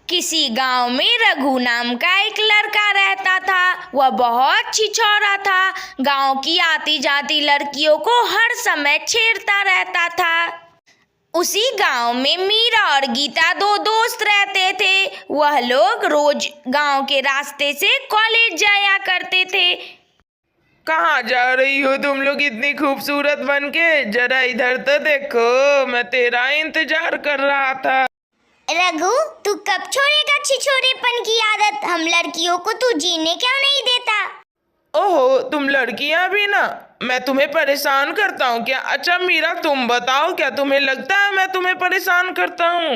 किसी गांव में रघु नाम का एक लड़का रहता था। वह बहुत छिछोरा था। गांव की आती जाती लड़कियों को हर समय छेड़ता रहता था। उसी गांव में मीरा और गीता दो दोस्त रहते थे। वह लोग रोज गांव के रास्ते से कॉलेज जाया करते थे। कहाँ जा रही हो तुम लोग इतनी खूबसूरत बनके? जरा इधर तो देखो, मैं तेरा इंतजार कर रहा था। रघु, तू कब छोड़ेगा छिछोरेपन की आदत? हम लड़कियों को तू जीने क्यों नहीं देता? ओहो, तुम लड़कियां भी ना? मैं तुम्हें परेशान करता हूँ क्या? अच्छा मीरा, तुम बताओ, क्या तुम्हें लगता है मैं तुम्हें परेशान करता हूँ?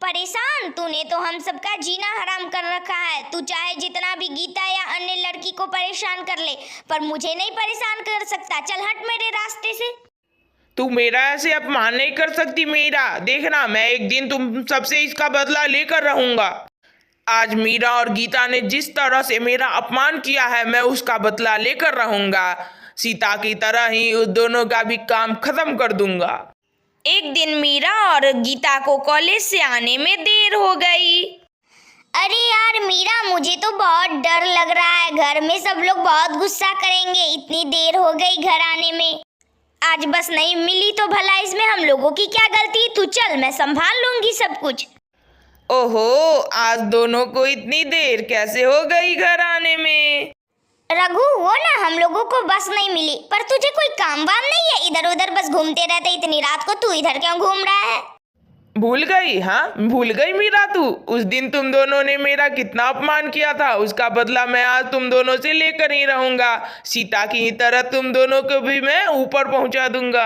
परेशान? तूने तो हम सबका जीना हराम कर रखा है। तू चाहे जितना भी गीता या अन्य लड़की को परेशान कर ले, पर मुझे नहीं परेशान कर सकता। चल हट मेरे रास्ते से। तू मेरा ऐसे अपमान नहीं कर सकती मीरा। देखना, मैं एक दिन तुम सबसे इसका बदला लेकर रहूंगा। आज मीरा और गीता ने जिस तरह से मेरा अपमान किया है, मैं उसका बदला लेकर रहूंगा। सीता की तरह ही उस दोनों का भी काम खत्म कर दूंगा। एक दिन मीरा और गीता को कॉलेज से आने में देर हो गई। अरे यार मीरा, मुझे तो बहुत डर लग रहा है। घर में सब लोग बहुत गुस्सा करेंगे। इतनी देर हो गई घर आने में। आज बस नहीं मिली तो भला इसमें हम लोगों की क्या गलती? तू चल, मैं संभाल लूंगी सब कुछ। ओहो, आज दोनों को इतनी देर कैसे हो गई घर आने में? रघु, वो ना हम लोगों को बस नहीं मिली। पर तुझे कोई काम वाम नहीं है? इधर उधर बस घूमते रहते। इतनी रात को तू इधर क्यों घूम रहा है? भूल गई? हाँ, भूल गई मीरा तू? उस दिन तुम दोनों ने मेरा कितना अपमान किया था, उसका बदला मैं आज तुम दोनों से लेकर ही रहूंगा। सीता की तरह तुम दोनों को भी मैं ऊपर पहुंचा दूंगा।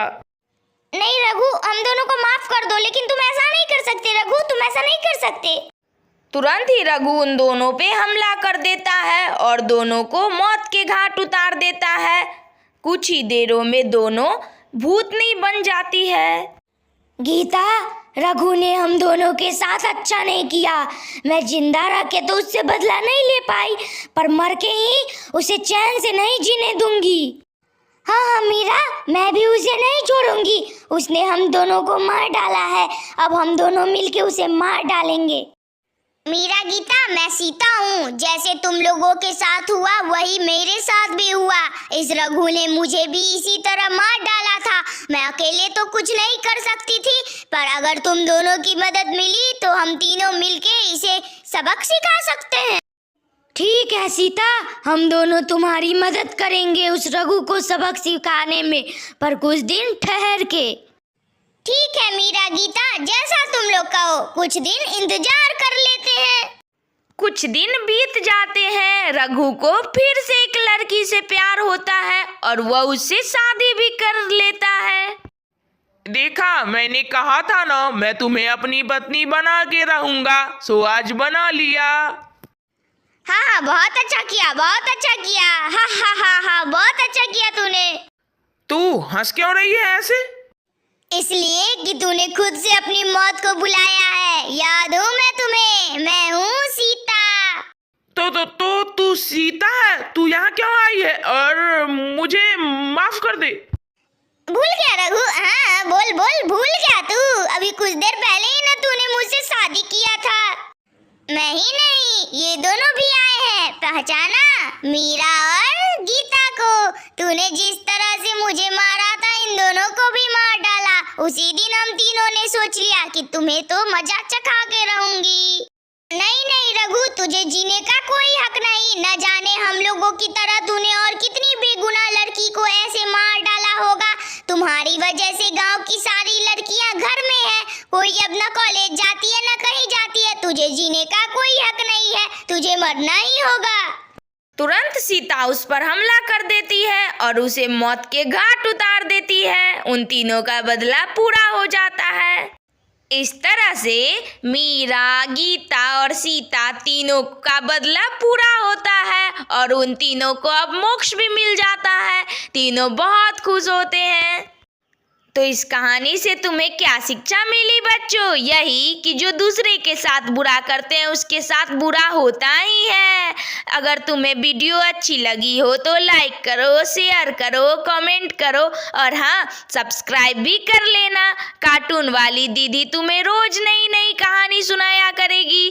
नहीं रघु, हम दोनों को माफ कर दो, लेकिन तुम ऐसा नहीं कर सकते। रघु, तुम ऐसा नहीं कर सकते। तुरंत ही रघु उन दोनों पे हमला कर देता है और दोनों को मौत के घाट उतार देता है। कुछ ही देरों में दोनों भूतनी बन जाती है। गीता, रघु ने हम दोनों के साथ अच्छा नहीं किया। मैं जिंदा रह के तो उससे बदला नहीं ले पाई, पर मर के ही उसे चैन से नहीं जीने दूंगी। हाँ मीरा, मैं भी उसे नहीं छोड़ूंगी। उसने हम दोनों को मार डाला है। अब हम दोनों मिलके उसे मार डालेंगे। मीरा, गीता, मैं सीता हूँ। जैसे तुम लोगों के साथ हुआ वही मेरे साथ भी हुआ। इस रघु ने मुझे भी इसी तरह मार डाला था। मैं अकेले तो कुछ नहीं कर सकती थी, पर अगर तुम दोनों की मदद मिली तो हम तीनों मिलके इसे सबक सिखा सकते हैं। ठीक है सीता, हम दोनों तुम्हारी मदद करेंगे उस रघु को सबक सिखाने में, पर कुछ दिन ठहर के। ठीक है मीरा, गीता, जैसा तुम लोग कहो। कुछ दिन इंतजार कर लेते हैं। कुछ दिन बीत जाते हैं। रघु को फिर से एक लड़की से प्यार होता है और वह उससे शादी भी कर लेता है। देखा, मैंने कहा था ना, मैं तुम्हें अपनी पत्नी बना के रहूंगा। सो आज बना लिया। हाँ, बहुत अच्छा किया, बहुत अच्छा किया। हाँ, बहुत अच्छा किया तूने। तू हंस क्यों रही है ऐसे? इसलिए कि तूने खुद से अपनी मौत को बुलाया है। याद हूँ मैं तुम्हें? मैं हूँ सीता। तो तू सीता है? तू यहाँ क्यों आई है? और मुझे माफ कर दे। भूल गया रघु? हाँ, बोल बोल, भूल गया तू? अभी कुछ देर पहले ही ना तूने मुझसे शादी किया था। मैं ही नहीं, ये दोनों भी आए हैं। पहचाना? मीरा और गीता को। तूने जिस तरह से मुझे मारा था, इन दोनों को भी मार डाला। उसी दिन हम तीनों ने सोच लिया कि तुम्हें तो मजा चखा के रहूंगी। नहीं रघु, तुझे जीने का कोई हक नहीं। न जाने हम लोगों की तरह तूने और कितनी बेगुनाह लड़की को ऐसे मार डाला होगा। तुम्हारी वजह से गांव की सारी लड़कियां घर में हैं। कोई अब न कॉलेज जाती है न कहीं जाती है। तुझे जीने का कोई हक नहीं है। तुझे मरना ही होगा। तुरंत सीता उस पर हमला कर देती है और उसे मौत के घाट उतार देती है। उन तीनों का बदला पूरा हो जाता है। इस तरह से मीरा, गीता और सीता तीनों का बदला पूरा होता है और उन तीनों को अब मोक्ष भी मिल जाता है। तीनों बहुत खुश होते हैं। तो इस कहानी से तुम्हें क्या शिक्षा मिली बच्चों? यही कि जो दूसरे के साथ बुरा करते हैं उसके साथ बुरा होता ही है। अगर तुम्हें वीडियो अच्छी लगी हो तो लाइक करो, शेयर करो, कमेंट करो और हाँ, सब्सक्राइब भी कर लेना। कार्टून वाली दीदी तुम्हें रोज नई नई कहानी सुनाया करेगी।